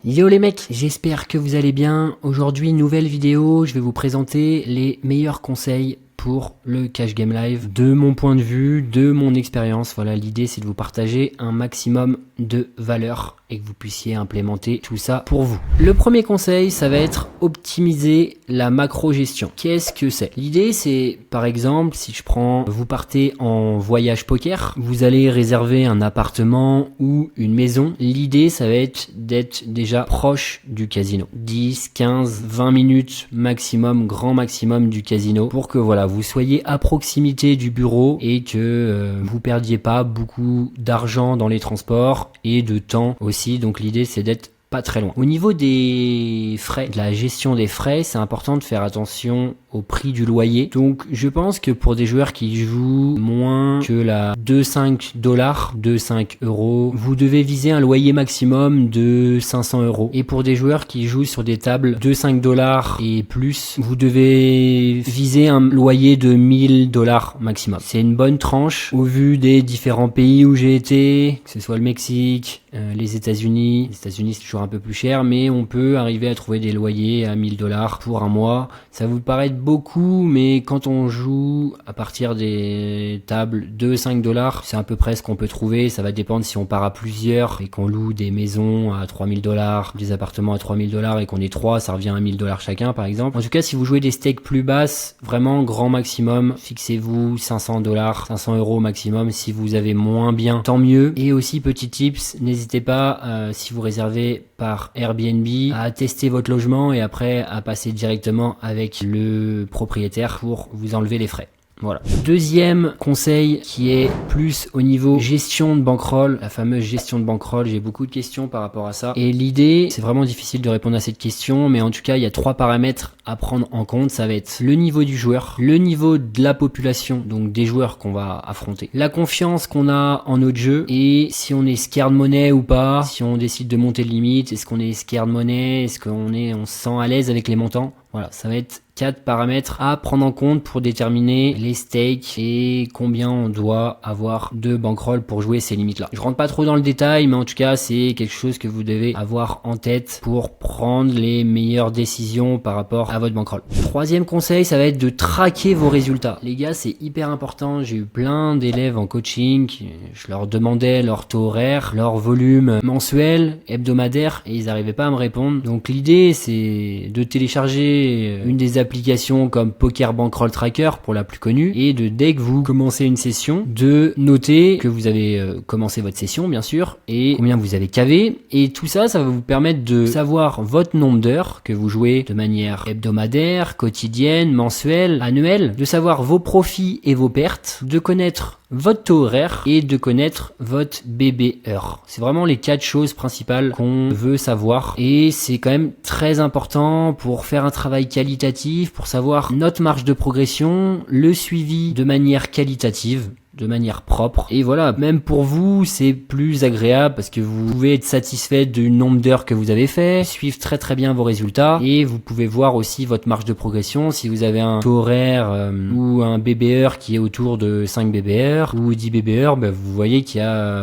Yo les mecs, j'espère que vous allez bien. Aujourd'hui, nouvelle vidéo, je vais vous présenter les meilleurs conseils pour le cash game live de mon point de vue, de mon expérience. Voilà, l'idée c'est de vous partager un maximum de valeur et que vous puissiez implémenter tout ça pour vous. Le premier conseil, ça va être optimiser la macro gestion. Qu'est-ce que c'est? L'idée c'est, par exemple, si je prends, vous partez en voyage poker, vous allez réserver un appartement ou une maison. L'idée ça va être d'être déjà proche du casino. 10, 15, 20 minutes maximum, grand maximum du casino pour que voilà, vous soyez à proximité du bureau et que vous perdiez pas beaucoup d'argent dans les transports et de temps aussi. Donc l'idée c'est d'être pas très loin. Au niveau des frais, de la gestion des frais, c'est important de faire attention au prix du loyer. Donc je pense que pour des joueurs qui jouent moins que la 2,5 $, 2,5 €, vous devez viser un loyer maximum de 500 €. Et pour des joueurs qui jouent sur des tables de 5 $ et plus, vous devez viser un loyer de 1 000 $ maximum. C'est une bonne tranche au vu des différents pays où j'ai été, que ce soit le Mexique, les États-Unis. Les États-Unis c'est toujours un peu plus cher, mais on peut arriver à trouver des loyers à 1 000 $ pour un mois. Ça vous paraît beaucoup, mais quand on joue à partir des tables de 5 $, c'est à peu près ce qu'on peut trouver. Ça va dépendre si on part à plusieurs et qu'on loue des maisons à 3 000 $, des appartements à 3 000 $ et qu'on est 3, ça revient à 1 000 $ chacun par exemple. En tout cas, si vous jouez des stakes plus basses, vraiment grand maximum, fixez-vous 500 $, 500 € maximum. Si vous avez moins bien, tant mieux. Et aussi petit tips, n'hésitez pas si vous réservez par Airbnb à tester votre logement et après à passer directement avec le propriétaire pour vous enlever les frais. Voilà. Deuxième conseil qui est plus au niveau gestion de bankroll, la fameuse gestion de bankroll, j'ai beaucoup de questions par rapport à ça. Et l'idée, c'est vraiment difficile de répondre à cette question, mais en tout cas, il y a 3 paramètres à prendre en compte. Ça va être le niveau du joueur, le niveau de la population, donc des joueurs qu'on va affronter, la confiance qu'on a en notre jeu et si on est scared money ou pas, si on décide de monter le limite, est-ce qu'on est scared money, est-ce qu'on se sent à l'aise avec les montants. Voilà, ça va être 4 paramètres à prendre en compte pour déterminer les stakes et combien on doit avoir de bankroll pour jouer ces limites-là. Je rentre pas trop dans le détail, mais en tout cas, c'est quelque chose que vous devez avoir en tête pour prendre les meilleures décisions par rapport à votre bankroll. Troisième conseil, ça va être de traquer vos résultats. Les gars, c'est hyper important. J'ai eu plein d'élèves en coaching, je leur demandais leur taux horaire, leur volume mensuel, hebdomadaire, et ils n'arrivaient pas à me répondre. Donc l'idée, c'est de télécharger une des applications comme Poker Bankroll Tracker pour la plus connue et dès que vous commencez une session, de noter que vous avez commencé votre session bien sûr et combien vous avez cavé et tout ça, ça va vous permettre de savoir votre nombre d'heures que vous jouez de manière hebdomadaire, quotidienne, mensuelle, annuelle, de savoir vos profits et vos pertes, de connaître votre taux horaire et de connaître votre BB heure. C'est vraiment les 4 choses principales qu'on veut savoir et c'est quand même très important pour faire un travail qualitatif, pour savoir notre marge de progression, le suivi de manière qualitative, de manière propre. Et voilà, même pour vous, c'est plus agréable parce que vous pouvez être satisfait du nombre d'heures que vous avez fait, suivre très très bien vos résultats et vous pouvez voir aussi votre marge de progression. Si vous avez un taux horaire ou un BB heure qui est autour de 5 BB heures ou 10 BB heures, vous voyez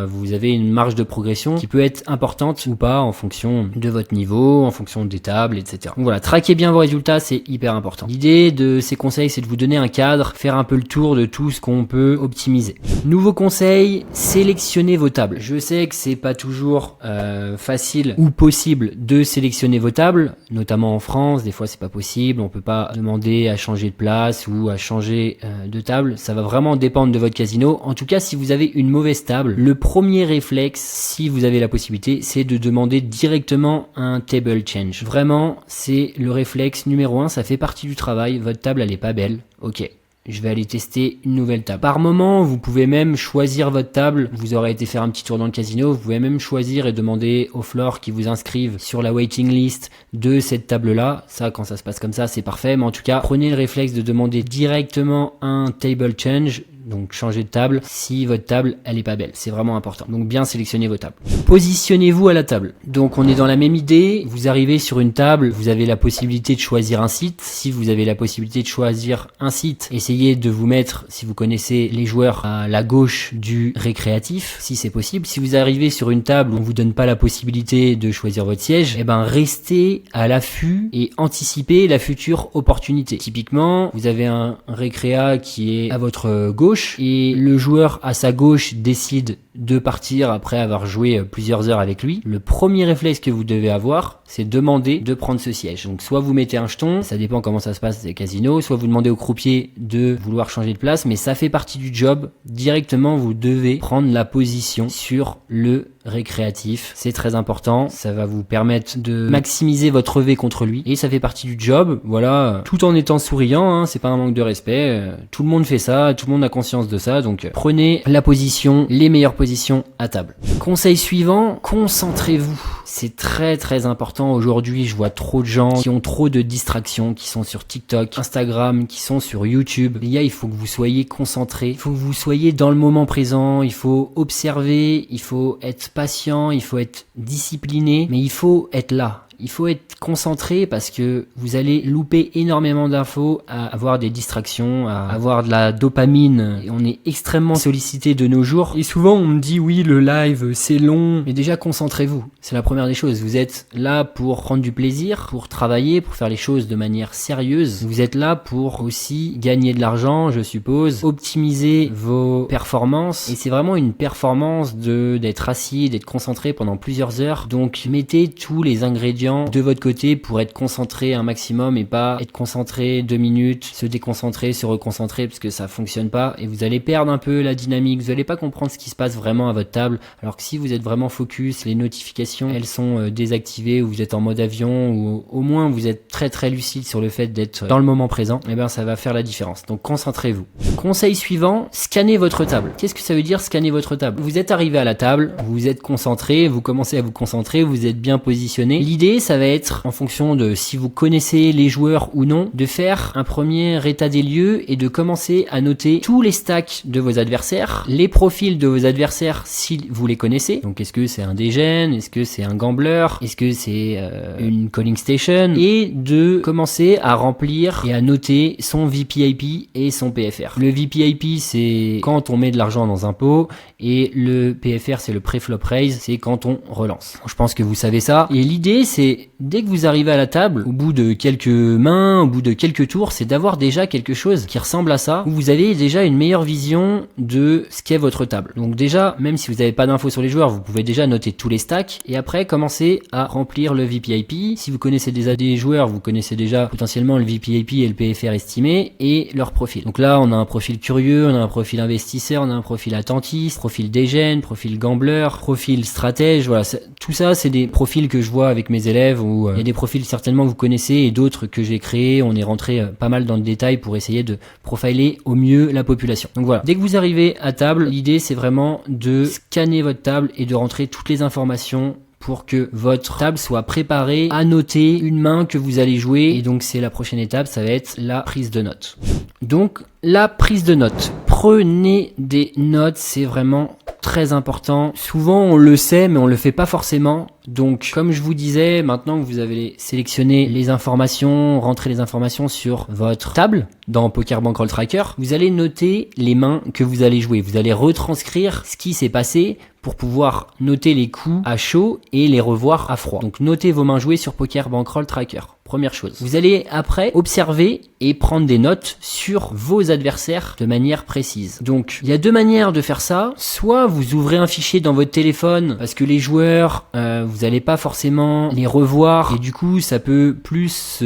vous avez une marge de progression qui peut être importante ou pas en fonction de votre niveau, en fonction des tables, etc. Donc voilà, traquez bien vos résultats, c'est hyper important. L'idée de ces conseils, c'est de vous donner un cadre, faire un peu le tour de tout ce qu'on peut optimiser. Nouveau conseil, sélectionnez vos tables. Je sais que c'est pas toujours facile ou possible de sélectionner vos tables, notamment en France. Des fois, c'est pas possible. On peut pas demander à changer de place ou à changer de table. Ça va vraiment dépendre de votre casino. En tout cas, si vous avez une mauvaise table, le premier réflexe, si vous avez la possibilité, c'est de demander directement un table change. Vraiment, c'est le réflexe numéro 1. Ça fait partie du travail. Votre table, elle est pas belle. Ok. Je vais aller tester une nouvelle table. Par moment, vous pouvez même choisir votre table. Vous aurez été faire un petit tour dans le casino. Vous pouvez même choisir et demander aux floors qui vous inscrivent sur la waiting list de cette table-là. Ça, quand ça se passe comme ça, c'est parfait. Mais en tout cas, prenez le réflexe de demander directement un table change donc changez de table si votre table elle est pas belle, c'est vraiment important. Donc bien sélectionner vos tables. Positionnez-vous à la table. Donc on est dans la même idée, vous arrivez sur une table, vous avez la possibilité de choisir un site. Si vous avez la possibilité de choisir un site, essayez de vous mettre, si vous connaissez les joueurs, à la gauche du récréatif, si c'est possible. Si vous arrivez sur une table où on vous donne pas la possibilité de choisir votre siège, eh ben restez à l'affût et anticipez la future opportunité. Typiquement, vous avez un récréa qui est à votre gauche et le joueur à sa gauche décide de partir après avoir joué plusieurs heures avec lui. Le premier réflexe que vous devez avoir, c'est demander de prendre ce siège. Donc soit vous mettez un jeton, ça dépend comment ça se passe des casinos, soit vous demandez au croupier de vouloir changer de place, mais ça fait partie du job. Directement, vous devez prendre la position sur le récréatif. C'est très important, ça va vous permettre de maximiser votre V contre lui et ça fait partie du job, voilà, tout en étant souriant, hein, c'est pas un manque de respect, tout le monde fait ça, tout le monde a conscience de ça, donc prenez la position, les meilleures positions à table. Conseil suivant, concentrez-vous. C'est très très important aujourd'hui, je vois trop de gens qui ont trop de distractions, qui sont sur TikTok, Instagram, qui sont sur YouTube. Les gars, il faut que vous soyez concentrés, il faut que vous soyez dans le moment présent, il faut observer, il faut être patient, il faut être discipliné, mais il faut être là. Il faut être concentré parce que vous allez louper énormément d'infos, à avoir des distractions, à avoir de la dopamine. Et on est extrêmement sollicité de nos jours. Et souvent on me dit oui, le live c'est long. Mais déjà concentrez-vous. C'est la première des choses. Vous êtes là pour prendre du plaisir, pour travailler, pour faire les choses de manière sérieuse. Vous êtes là pour aussi gagner de l'argent, je suppose, optimiser vos performances. Et c'est vraiment une performance d'être assis, d'être concentré pendant plusieurs heures. Donc mettez tous les ingrédients de votre côté pour être concentré un maximum et pas être concentré 2 minutes, se déconcentrer, se reconcentrer parce que ça fonctionne pas et vous allez perdre un peu la dynamique, vous allez pas comprendre ce qui se passe vraiment à votre table, alors que si vous êtes vraiment focus, les notifications elles sont désactivées ou vous êtes en mode avion ou au moins vous êtes très très lucide sur le fait d'être dans le moment présent, et ben ça va faire la différence. Donc concentrez-vous. Conseil suivant, scannez votre table. Qu'est-ce que ça veut dire scanner votre table? Vous êtes arrivé à la table, vous êtes concentré, vous commencez à vous concentrer, vous êtes bien positionné. L'idée ça va être, en fonction de si vous connaissez les joueurs ou non, de faire un premier état des lieux et de commencer à noter tous les stacks de vos adversaires, les profils de vos adversaires si vous les connaissez. Donc est-ce que c'est un degen, est-ce que c'est un gambler, est-ce que c'est une calling station, et de commencer à remplir et à noter son VPIP et son PFR. Le VPIP c'est quand on met de l'argent dans un pot et le PFR c'est le pré-flop raise, c'est quand on relance. Je pense que vous savez ça. Et l'idée c'est dès que vous arrivez à la table, au bout de quelques mains, au bout de quelques tours, c'est d'avoir déjà quelque chose qui ressemble à ça, où vous avez déjà une meilleure vision de ce qu'est votre table. Donc déjà, même si vous n'avez pas d'infos sur les joueurs, vous pouvez déjà noter tous les stacks et après commencer à remplir le VPIP. Si vous connaissez déjà des joueurs, vous connaissez déjà potentiellement le VPIP et le PFR estimé et leur profil. Donc là, on a un profil curieux, on a un profil investisseur, on a un profil attentiste, profil degen, profil gambler, profil stratège. Voilà, tout ça, c'est des profils que je vois avec mes élèves où il y a des profils certainement que vous connaissez et d'autres que j'ai créés. On est rentré pas mal dans le détail pour essayer de profiler au mieux la population. Donc voilà, dès que vous arrivez à table, l'idée c'est vraiment de scanner votre table et de rentrer toutes les informations pour que votre table soit préparée à noter une main que vous allez jouer. Et donc c'est la prochaine étape, ça va être la prise de notes. Donc la prise de notes. Prenez des notes, c'est vraiment très important. Souvent on le sait mais on le fait pas forcément. Donc comme je vous disais, maintenant que vous avez sélectionné les informations, rentré les informations sur votre table dans Poker Bankroll Tracker, vous allez noter les mains que vous allez jouer. Vous allez retranscrire ce qui s'est passé pour pouvoir noter les coups à chaud et les revoir à froid. Donc notez vos mains jouées sur Poker Bankroll Tracker. Première chose. Vous allez après observer et prendre des notes sur vos adversaires de manière précise. Donc il y a deux manières de faire ça. Soit vous ouvrez un fichier dans votre téléphone parce que les joueurs, vous n'allez pas forcément les revoir et du coup ça peut plus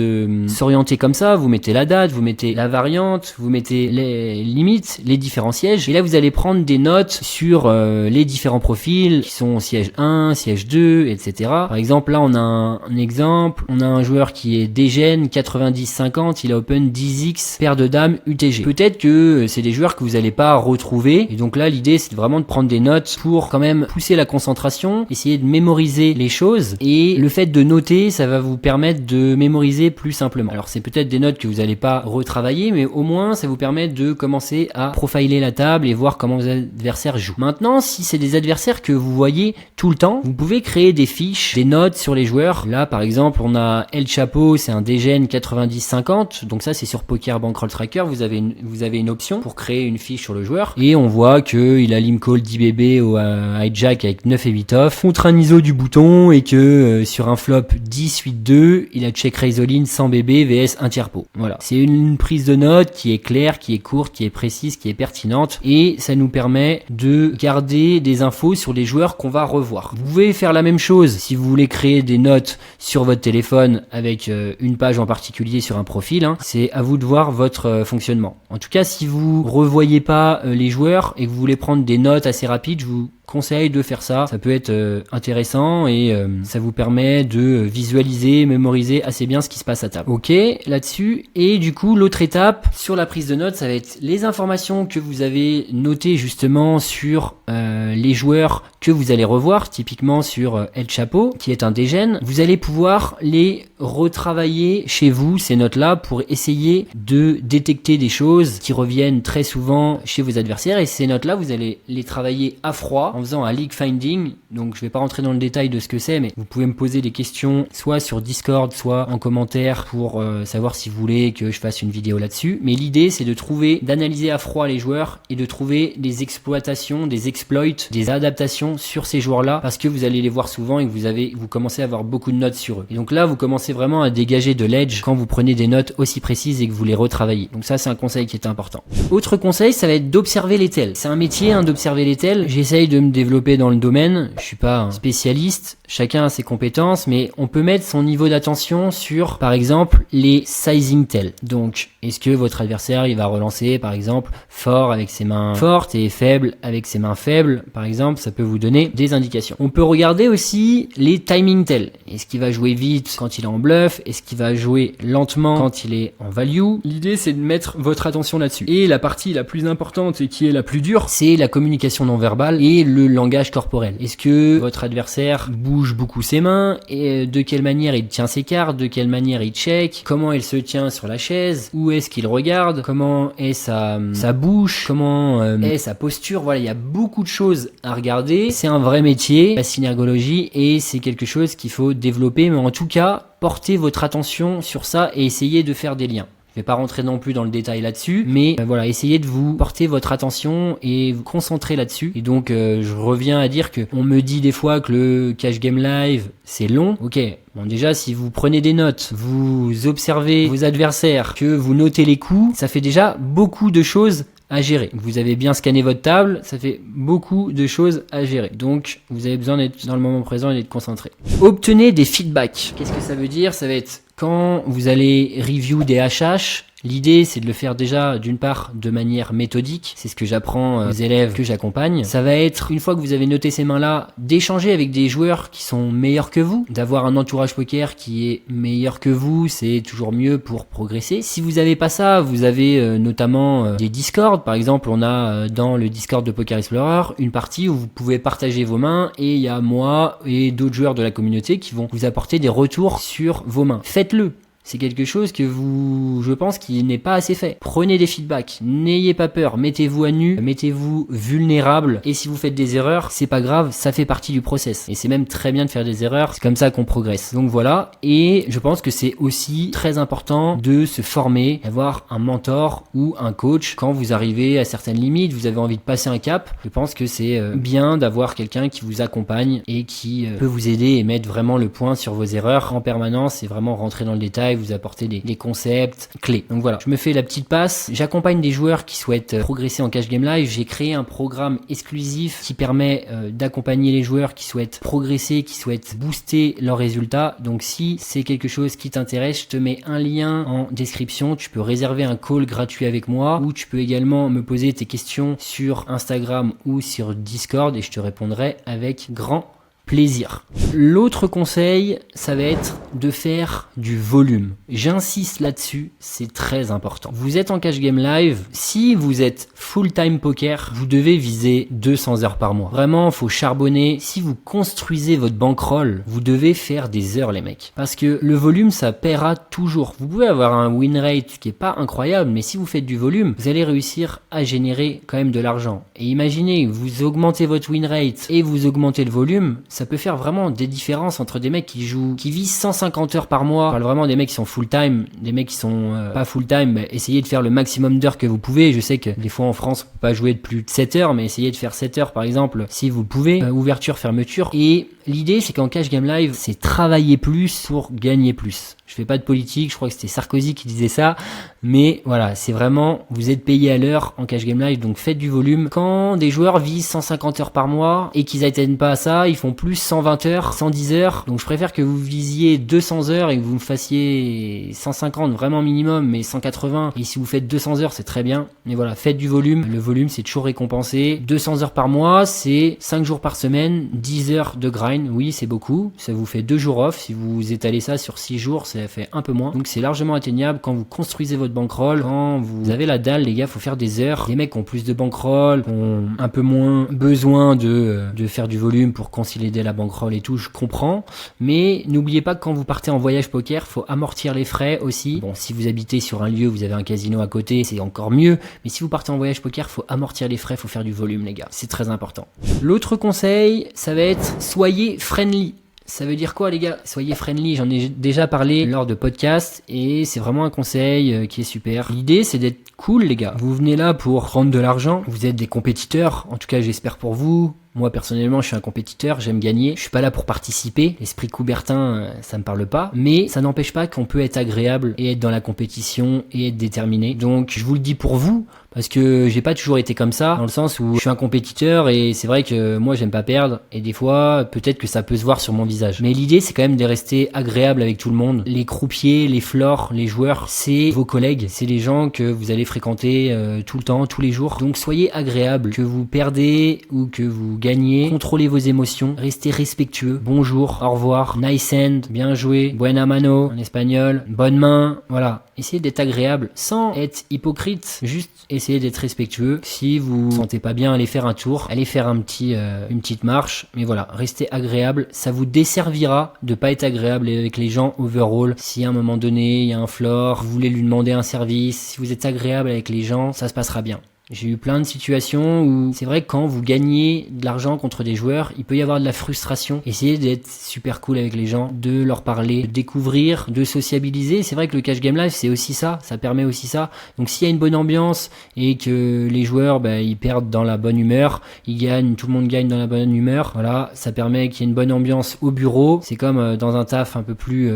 s'orienter comme ça. Vous mettez la date, vous mettez la variante, vous mettez les limites, les différents sièges. Et là vous allez prendre des notes sur les différents profils qui sont siège 1, siège 2, etc. Par exemple là on a un exemple, on a un joueur qui est degen 90-50, il a open 10x, paire de dames UTG. Peut-être que c'est des joueurs que vous n'allez pas retrouver et donc là l'idée c'est vraiment de prendre des notes pour quand même pousser la concentration, essayer de mémoriser les choses, et le fait de noter, ça va vous permettre de mémoriser plus simplement. Alors c'est peut-être des notes que vous n'allez pas retravailler, mais au moins ça vous permet de commencer à profiler la table et voir comment vos adversaires jouent. Maintenant, si c'est des adversaires que vous voyez tout le temps, vous pouvez créer des fiches, des notes sur les joueurs. Là par exemple on a El Chapo, c'est un DGN 90-50, donc ça c'est sur Poker Bankroll Tracker, vous avez une option pour créer une fiche sur le joueur, et on voit que il a limp call 10 BB au hijack avec 9 et 8 off, contre un ISO du bouton, et que sur un flop 10 8 2, il a check raise all in 100 BB vs 1 tiers pot. Voilà, c'est une prise de note qui est claire, qui est courte, qui est précise, qui est pertinente, et ça nous permet de garder des infos sur les joueurs qu'on va revoir. Vous pouvez faire la même chose si vous voulez créer des notes sur votre téléphone avec une page en particulier sur un profil, hein. C'est à vous de voir votre fonctionnement. En tout cas, si vous revoyez pas les joueurs et que vous voulez prendre des notes assez rapides, je vous conseille de faire ça. Ça peut être intéressant, et ça vous permet de visualiser, mémoriser assez bien ce qui se passe à table. Ok, là-dessus. Et du coup, l'autre étape sur la prise de notes, ça va être les informations que vous avez notées justement sur les joueurs que vous allez revoir, typiquement sur El Chapo, qui est un dégène. Vous allez pouvoir les retravailler chez vous, ces notes-là, pour essayer de détecter des choses qui reviennent très souvent chez vos adversaires, et ces notes-là, vous allez les travailler à froid en faisant un leak finding. Donc je vais pas rentrer dans le détail de ce que c'est, mais vous pouvez me poser des questions soit sur Discord, soit en commentaire pour savoir si vous voulez que je fasse une vidéo là-dessus. Mais l'idée, c'est de trouver, d'analyser à froid les joueurs et de trouver des exploitations, des exploits, des adaptations sur ces joueurs-là, parce que vous allez les voir souvent et que vous commencez à avoir beaucoup de notes sur eux. Et donc là, vous commencez vraiment à dégager de l'edge quand vous prenez des notes aussi précises et que vous les retravaillez. Donc ça, c'est un conseil qui est important. Autre conseil, ça va être d'observer les tells. C'est un métier, hein, d'observer les tells. J'essaye de me développer dans le domaine. Je suis pas un spécialiste. Chacun a ses compétences, mais on peut mettre son niveau d'attention sur, par exemple, les sizing tells. Donc, est-ce que votre adversaire, il va relancer, par exemple, fort avec ses mains fortes et faible avec ses mains faibles, par exemple, ça peut vous donner des indications. On peut regarder aussi les timing tells. Est-ce qu'il va jouer vite quand il est en bluff? Est-ce qu'il va jouer lentement quand il est en value? L'idée, c'est de mettre votre attention là-dessus. Et la partie la plus importante et qui est la plus dure, c'est la communication non verbale et le langage corporel. Est-ce que votre adversaire bouge beaucoup ses mains, et de quelle manière il tient ses cartes, de quelle manière il check, comment il se tient sur la chaise, où est-ce qu'il regarde, comment est sa bouche, comment est sa posture. Voilà, il y a beaucoup de choses à regarder. C'est un vrai métier, la synergologie, et c'est quelque chose qu'il faut développer, mais en tout cas, portez votre attention sur ça et essayez de faire des liens. Je vais pas rentrer non plus dans le détail là-dessus, mais voilà, essayez de vous porter votre attention et vous concentrer là-dessus. Et donc, je reviens à dire que on me dit des fois que le cash game live, c'est long. Ok, bon déjà, si vous prenez des notes, vous observez vos adversaires, que vous notez les coups, ça fait déjà beaucoup de choses à gérer. Vous avez bien scanné votre table, ça fait beaucoup de choses à gérer. Donc, vous avez besoin d'être dans le moment présent et d'être concentré. Obtenez des feedbacks. Qu'est-ce que ça veut dire? Ça va être quand vous allez review des HH, l'idée, c'est de le faire déjà, d'une part, de manière méthodique. C'est ce que j'apprends aux élèves que j'accompagne. Ça va être, une fois que vous avez noté ces mains-là, d'échanger avec des joueurs qui sont meilleurs que vous, d'avoir un entourage poker qui est meilleur que vous. C'est toujours mieux pour progresser. Si vous n'avez pas ça, vous avez notamment des Discord. Par exemple, on a dans le Discord de Poker Explorer une partie où vous pouvez partager vos mains, et il y a moi et d'autres joueurs de la communauté qui vont vous apporter des retours sur vos mains. Faites-le. C'est quelque chose que je pense, qui n'est pas assez fait. Prenez des feedbacks, n'ayez pas peur, mettez-vous à nu, mettez-vous vulnérable, et si vous faites des erreurs, c'est pas grave, ça fait partie du process. Et c'est même très bien de faire des erreurs, c'est comme ça qu'on progresse. Donc voilà, et je pense que c'est aussi très important de se former, d'avoir un mentor ou un coach quand vous arrivez à certaines limites, vous avez envie de passer un cap. Je pense que c'est bien d'avoir quelqu'un qui vous accompagne et qui peut vous aider et mettre vraiment le point sur vos erreurs en permanence, et vraiment rentrer dans le détail, vous apporter des concepts clés. Donc voilà, je me fais la petite passe. J'accompagne des joueurs qui souhaitent progresser en cash game live. J'ai créé un programme exclusif qui permet d'accompagner les joueurs qui souhaitent progresser, qui souhaitent booster leurs résultats. Donc si c'est quelque chose qui t'intéresse, je te mets un lien en description. Tu peux réserver un call gratuit avec moi, ou tu peux également me poser tes questions sur Instagram ou sur Discord, et je te répondrai avec grand plaisir. L'autre conseil, ça va être de faire du volume. J'insiste là-dessus, c'est très important. Vous êtes en cash game live, si vous êtes full-time poker, vous devez viser 200 heures par mois. Vraiment, faut charbonner. Si vous construisez votre bankroll, vous devez faire des heures les mecs. Parce que le volume, ça paiera toujours. Vous pouvez avoir un win rate qui est pas incroyable, mais si vous faites du volume, vous allez réussir à générer quand même de l'argent. Et imaginez, vous augmentez votre win rate et vous augmentez le volume, ça peut faire vraiment des différences entre des mecs qui visent 150 heures par mois. Je parle vraiment des mecs qui sont full time, des mecs qui sont pas full time. Essayez de faire le maximum d'heures que vous pouvez. Je sais que des fois en France, on peut pas jouer de plus de 7 heures, mais essayez de faire 7 heures par exemple si vous pouvez. Ouverture, fermeture. Et l'idée, c'est qu'en cash game live, c'est travailler plus pour gagner plus. Je fais pas de politique, je crois que c'était Sarkozy qui disait ça, mais voilà, c'est vraiment, vous êtes payé à l'heure en cash game live, donc faites du volume. Quand des joueurs visent 150 heures par mois et qu'ils atteignent pas ça, ils font plus 120 heures, 110 heures, donc je préfère que vous visiez 200 heures et que vous me fassiez 150 vraiment minimum, mais 180, et si vous faites 200 heures, c'est très bien, mais voilà, faites du volume. Le volume, c'est toujours récompensé. 200 heures par mois, c'est 5 jours par semaine, 10 heures de grind, oui, c'est beaucoup, ça vous fait 2 jours off. Si vous étalez ça sur 6 jours, ça fait un peu moins, donc c'est largement atteignable quand vous construisez votre bankroll. Quand vous avez la dalle, les gars, faut faire des heures. Les mecs qui ont plus de bankroll ont un peu moins besoin de faire du volume pour consolider la bankroll et tout, je comprends, mais n'oubliez pas que quand vous partez en voyage poker, faut amortir les frais aussi. Bon, si vous habitez sur un lieu, vous avez un casino à côté, c'est encore mieux, mais si vous partez en voyage poker, faut amortir les frais, faut faire du volume les gars, c'est très important. L'autre conseil, ça va être soyez friendly. Ça veut dire quoi les gars? Soyez friendly, j'en ai déjà parlé lors de podcasts et c'est vraiment un conseil qui est super. L'idée c'est d'être cool les gars. Vous venez là pour prendre de l'argent, vous êtes des compétiteurs, en tout cas j'espère pour vous. Moi personnellement je suis un compétiteur, j'aime gagner, je suis pas là pour participer, l'esprit Coubertin ça me parle pas, mais ça n'empêche pas qu'on peut être agréable et être dans la compétition et être déterminé. Donc je vous le dis pour vous, parce que j'ai pas toujours été comme ça, dans le sens où je suis un compétiteur et c'est vrai que moi j'aime pas perdre et des fois peut-être que ça peut se voir sur mon visage. Mais l'idée c'est quand même de rester agréable avec tout le monde. Les croupiers, les floors, les joueurs, c'est vos collègues, c'est les gens que vous allez fréquenter tout le temps, tous les jours. Donc soyez agréable, que vous perdez ou que vous gagnez, contrôlez vos émotions, restez respectueux. Bonjour, au revoir, nice hand, bien joué, buena mano en espagnol, bonne main, voilà. Essayez d'être agréable sans être hypocrite, juste essayez d'être respectueux. Si vous vous sentez pas bien, allez faire un tour, allez faire une petite marche, mais voilà, restez agréable. Ça vous desservira de pas être agréable avec les gens overall. Si à un moment donné, il y a un floor, vous voulez lui demander un service, si vous êtes agréable avec les gens, ça se passera bien. J'ai eu plein de situations où c'est vrai que quand vous gagnez de l'argent contre des joueurs, il peut y avoir de la frustration. Essayez d'être super cool avec les gens, de leur parler, de découvrir, de sociabiliser. C'est vrai que le cash game live, c'est aussi ça, ça permet aussi ça. Donc s'il y a une bonne ambiance et que les joueurs, ils perdent dans la bonne humeur, ils gagnent, tout le monde gagne dans la bonne humeur, voilà, ça permet qu'il y ait une bonne ambiance au bureau. C'est comme dans un taf un peu plus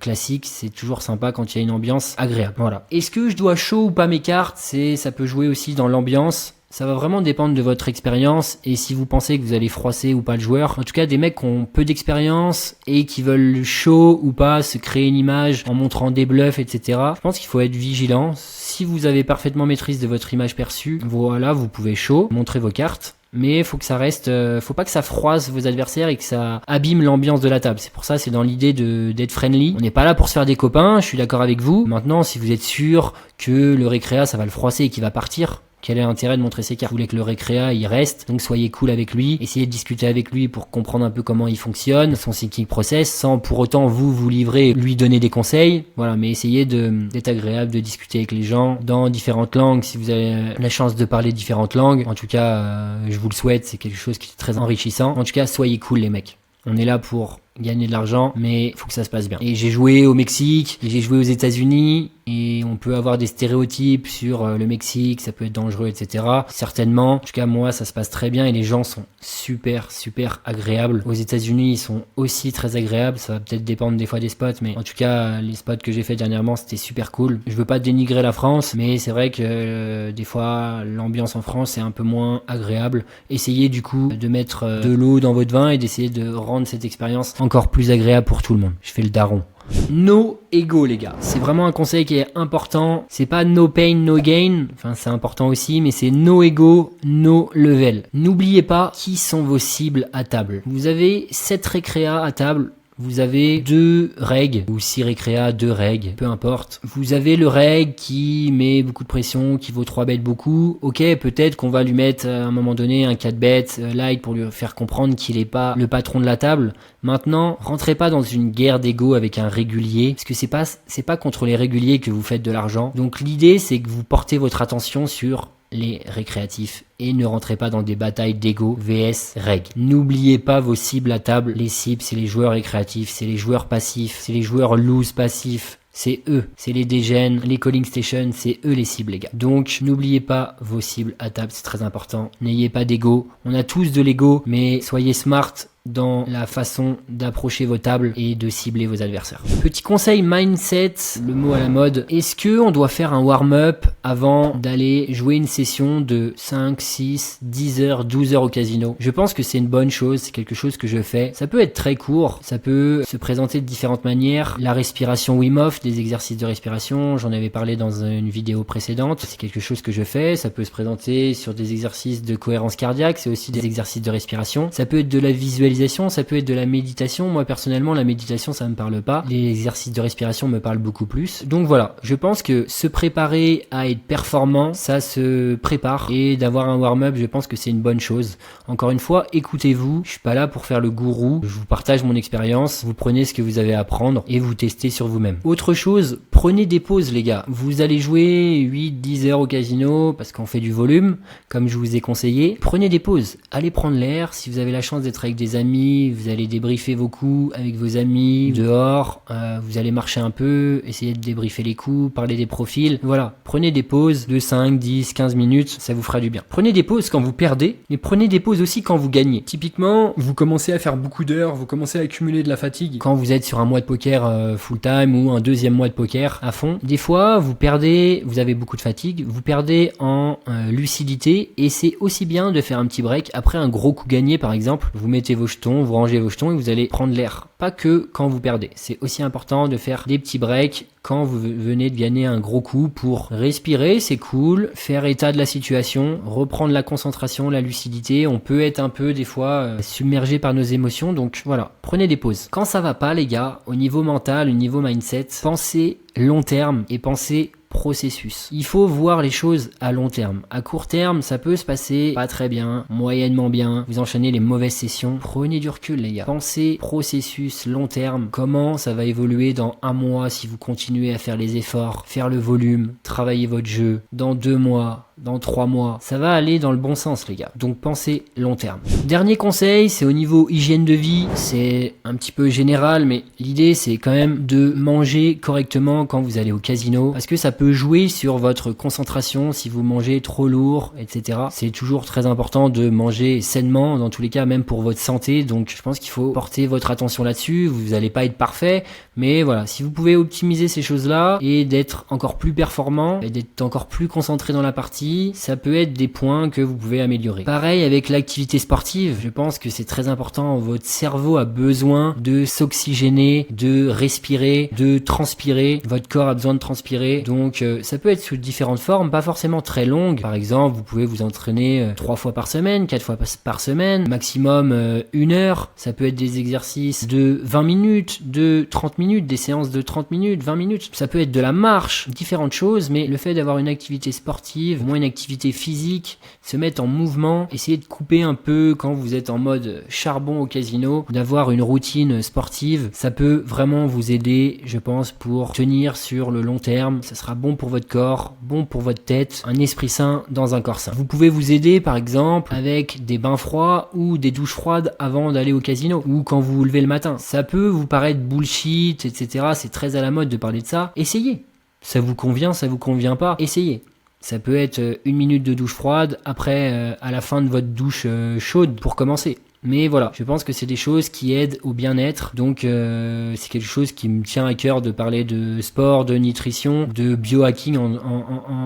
classique, c'est toujours sympa quand il y a une ambiance agréable. Voilà. Est-ce que je dois show ou pas mes cartes? Ça peut jouer aussi dans l'ambiance. Ça va vraiment dépendre de votre expérience et si vous pensez que vous allez froisser ou pas le joueur. En tout cas, des mecs qui ont peu d'expérience et qui veulent show ou pas se créer une image en montrant des bluffs, etc. Je pense qu'il faut être vigilant. Si vous avez parfaitement maîtrise de votre image perçue, voilà, vous pouvez show, montrer vos cartes. Mais faut que ça reste, faut pas que ça froisse vos adversaires et que ça abîme l'ambiance de la table. C'est pour ça, c'est dans l'idée d'être friendly. On n'est pas là pour se faire des copains, je suis d'accord avec vous. Maintenant, si vous êtes sûr que le récréa, ça va le froisser et qu'il va partir, quel est l'intérêt de montrer ses cartes? Vous voulez que le récréa il reste, donc soyez cool avec lui, essayez de discuter avec lui pour comprendre un peu comment il fonctionne, son thinking process, sans pour autant vous livrer, lui donner des conseils, voilà, mais essayez d'être agréable, de discuter avec les gens dans différentes langues, si vous avez la chance de parler différentes langues, en tout cas, je vous le souhaite, c'est quelque chose qui est très enrichissant, en tout cas, soyez cool les mecs. On est là pour gagner de l'argent, mais il faut que ça se passe bien. Et j'ai joué au Mexique, et j'ai joué aux États-Unis, et on peut avoir des stéréotypes sur le Mexique, ça peut être dangereux, etc. Certainement. En tout cas, moi, ça se passe très bien et les gens sont super, super agréables. Aux États-Unis, ils sont aussi très agréables. Ça va peut-être dépendre des fois des spots, mais en tout cas, les spots que j'ai fait dernièrement, c'était super cool. Je veux pas dénigrer la France, mais c'est vrai que des fois, l'ambiance en France est un peu moins agréable. Essayez du coup de mettre de l'eau dans votre vin et d'essayer de rendre cette expérience encore plus agréable pour tout le monde. Je fais le daron. No ego les gars, c'est vraiment un conseil qui est important. C'est pas no pain no gain, enfin c'est important aussi, mais c'est no ego, no level. N'oubliez pas qui sont vos cibles à table. Vous avez 7 récréas à table. Vous avez 2 règles, ou 6 récréas, 2 règles, peu importe. Vous avez le règle qui met beaucoup de pression, qui vaut 3 bêtes beaucoup. Ok, peut-être qu'on va lui mettre à un moment donné un 4 bêtes light pour lui faire comprendre qu'il n'est pas le patron de la table. Maintenant, rentrez pas dans une guerre d'ego avec un régulier, parce que c'est pas contre les réguliers que vous faites de l'argent. Donc l'idée, c'est que vous portez votre attention sur les récréatifs et ne rentrez pas dans des batailles d'ego vs règles. N'oubliez pas vos cibles à table. Les cibles, c'est les joueurs récréatifs, c'est les joueurs passifs, c'est les joueurs loose passifs. C'est eux, c'est les dégènes, les calling stations, c'est eux les cibles les gars. Donc n'oubliez pas vos cibles à table, c'est très important. N'ayez pas d'ego. On a tous de l'ego, mais soyez smart dans la façon d'approcher vos tables et de cibler vos adversaires. Petit conseil mindset, le mot à la mode. Est-ce que on doit faire un warm-up avant d'aller jouer une session de 5, 6, 10 heures, 12 heures au casino? Je pense que c'est une bonne chose, c'est quelque chose que je fais. Ça peut être très court, ça peut se présenter de différentes manières. La respiration Wim Hof, des exercices de respiration, j'en avais parlé dans une vidéo précédente, c'est quelque chose que je fais. Ça peut se présenter sur des exercices de cohérence cardiaque, c'est aussi des exercices de respiration. Ça peut être de la visualisation, ça peut être de la méditation. Moi personnellement la méditation ça me parle pas, les exercices de respiration me parlent beaucoup plus. Donc voilà, je pense que se préparer à être performant, ça se prépare, et d'avoir un warm-up, je pense que c'est une bonne chose. Encore une fois, écoutez-vous, je suis pas là pour faire le gourou, je vous partage mon expérience, vous prenez ce que vous avez à apprendre et vous testez sur vous-même. Autre chose, prenez des pauses les gars. Vous allez jouer 8-10 heures au casino parce qu'on fait du volume, comme je vous ai conseillé. Prenez des pauses, allez prendre l'air. Si vous avez la chance d'être avec des amis, vous allez débriefer vos coups avec vos amis dehors, vous allez marcher un peu, essayer de débriefer les coups, parler des profils. Voilà, prenez des pauses de 5, 10, 15 minutes, ça vous fera du bien. Prenez des pauses quand vous perdez, mais prenez des pauses aussi quand vous gagnez. Typiquement, vous commencez à faire beaucoup d'heures, vous commencez à accumuler de la fatigue. Quand vous êtes sur un mois de poker full time ou un deuxième mois de poker à fond, des fois vous perdez, vous avez beaucoup de fatigue, vous perdez en lucidité, et c'est aussi bien de faire un petit break après un gros coup gagné par exemple. Vous mettez vos jetons, vous rangez vos jetons et vous allez prendre l'air. Pas que quand vous perdez. C'est aussi important de faire des petits breaks quand vous venez de gagner un gros coup pour respirer, c'est cool, faire état de la situation, reprendre la concentration, la lucidité. On peut être un peu des fois submergé par nos émotions, donc voilà, prenez des pauses. Quand ça va pas les gars, au niveau mental, au niveau mindset, pensez long terme et pensez processus. Il faut voir les choses à long terme. À court terme, ça peut se passer pas très bien, moyennement bien, vous enchaînez les mauvaises sessions. Prenez du recul les gars. Pensez processus long terme. Comment ça va évoluer dans un mois si vous continuez à faire les efforts, faire le volume, travailler votre jeu. Dans 2 mois, dans 3 mois, ça va aller dans le bon sens les gars. Donc pensez long terme. Dernier conseil, c'est au niveau hygiène de vie. C'est un petit peu général, mais l'idée c'est quand même de manger correctement quand vous allez au casino, parce que ça peut jouer sur votre concentration si vous mangez trop lourd, etc. C'est toujours très important de manger sainement, dans tous les cas, même pour votre santé. Donc je pense qu'il faut porter votre attention là-dessus. Vous n'allez pas être parfait, mais voilà, si vous pouvez optimiser ces choses-là et d'être encore plus performant et d'être encore plus concentré dans la partie, ça peut être des points que vous pouvez améliorer. Pareil avec l'activité sportive, je pense que c'est très important. Votre cerveau a besoin de s'oxygéner, de respirer, de transpirer. Votre corps a besoin de transpirer. Donc ça peut être sous différentes formes, pas forcément très longues. Par exemple, vous pouvez vous entraîner 3 fois par semaine, 4 fois par semaine, maximum 1 heure. Ça peut être des exercices de 20 minutes, de 30 minutes, des séances de 30 minutes, 20 minutes. Ça peut être de la marche, différentes choses, mais le fait d'avoir une activité sportive, au moins une activité physique, se mettre en mouvement, essayer de couper un peu quand vous êtes en mode charbon au casino, d'avoir une routine sportive, ça peut vraiment vous aider, je pense, pour tenir sur le long terme. Ça sera bon pour votre corps, bon pour votre tête, un esprit sain dans un corps sain. Vous pouvez vous aider par exemple avec des bains froids ou des douches froides avant d'aller au casino, ou quand vous vous levez le matin. Ça peut vous paraître bullshit, etc. C'est très à la mode de parler de ça. Essayez. Ça vous convient, ça vous convient pas, essayez. Ça peut être 1 minute de douche froide après à la fin de votre douche chaude pour commencer. Mais voilà, je pense que c'est des choses qui aident au bien-être. Donc c'est quelque chose qui me tient à cœur de parler de sport, de nutrition, de biohacking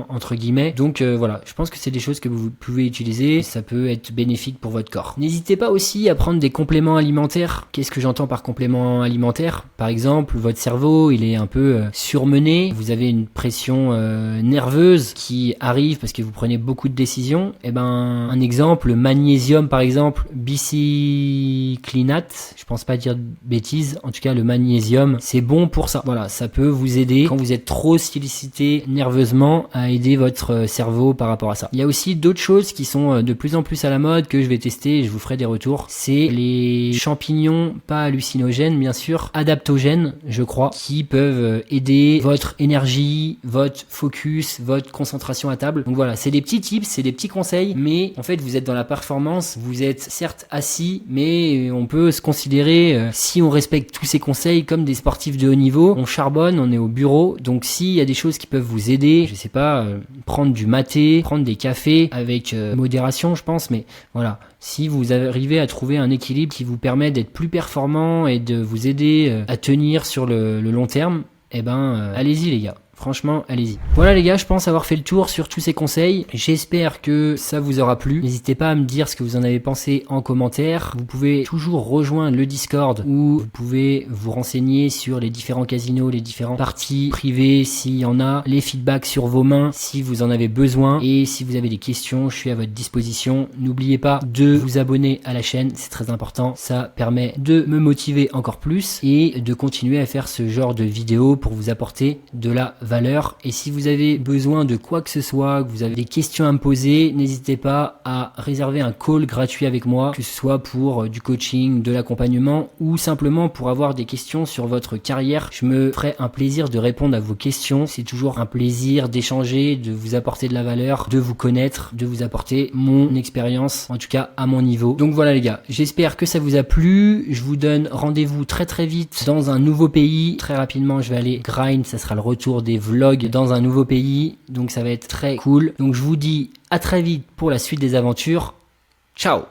entre guillemets. Donc voilà, je pense que c'est des choses que vous pouvez utiliser. Ça peut être bénéfique pour votre corps. N'hésitez pas aussi à prendre des compléments alimentaires. Qu'est-ce que j'entends par complément alimentaire? Par exemple, votre cerveau, il est un peu surmené. Vous avez une pression nerveuse qui arrive parce que vous prenez beaucoup de décisions. Et ben, un exemple, le magnésium par exemple, biciclinate, je pense pas dire de bêtises, en tout cas le magnésium, c'est bon pour ça. Voilà, ça peut vous aider quand vous êtes trop sollicité nerveusement à aider votre cerveau par rapport à ça. Il y a aussi d'autres choses qui sont de plus en plus à la mode que je vais tester et je vous ferai des retours. C'est les champignons, pas hallucinogènes bien sûr, adaptogènes je crois, qui peuvent aider votre énergie, votre focus, votre concentration à table. Donc voilà, c'est des petits tips, c'est des petits conseils, mais en fait vous êtes dans la performance, vous êtes certes assis, mais on peut se considérer, si on respecte tous ces conseils, comme des sportifs de haut niveau. On charbonne, on est au bureau, donc s'il y a des choses qui peuvent vous aider, je sais pas, prendre du maté, prendre des cafés avec modération je pense, mais voilà, si vous arrivez à trouver un équilibre qui vous permet d'être plus performant et de vous aider à tenir sur le long terme, eh ben allez-y les gars. Franchement, allez-y. Voilà les gars, je pense avoir fait le tour sur tous ces conseils. J'espère que ça vous aura plu. N'hésitez pas à me dire ce que vous en avez pensé en commentaire. Vous pouvez toujours rejoindre le Discord où vous pouvez vous renseigner sur les différents casinos, les différentes parties privées s'il y en a, les feedbacks sur vos mains si vous en avez besoin. Et si vous avez des questions, je suis à votre disposition. N'oubliez pas de vous abonner à la chaîne, c'est très important. Ça permet de me motiver encore plus et de continuer à faire ce genre de vidéos pour vous apporter de la valeur. Et si vous avez besoin de quoi que ce soit, que vous avez des questions à me poser, n'hésitez pas à réserver un call gratuit avec moi, que ce soit pour du coaching, de l'accompagnement ou simplement pour avoir des questions sur votre carrière. Je me ferai un plaisir de répondre à vos questions. C'est toujours un plaisir d'échanger, de vous apporter de la valeur, de vous connaître, de vous apporter mon expérience, en tout cas à mon niveau. Donc voilà les gars, j'espère que ça vous a plu. Je vous donne rendez-vous très vite dans un nouveau pays. Très rapidement, je vais aller grind, ça sera le retour des vlogs dans un nouveau pays, donc ça va être très cool. Donc je vous dis à très vite pour la suite des aventures. Ciao!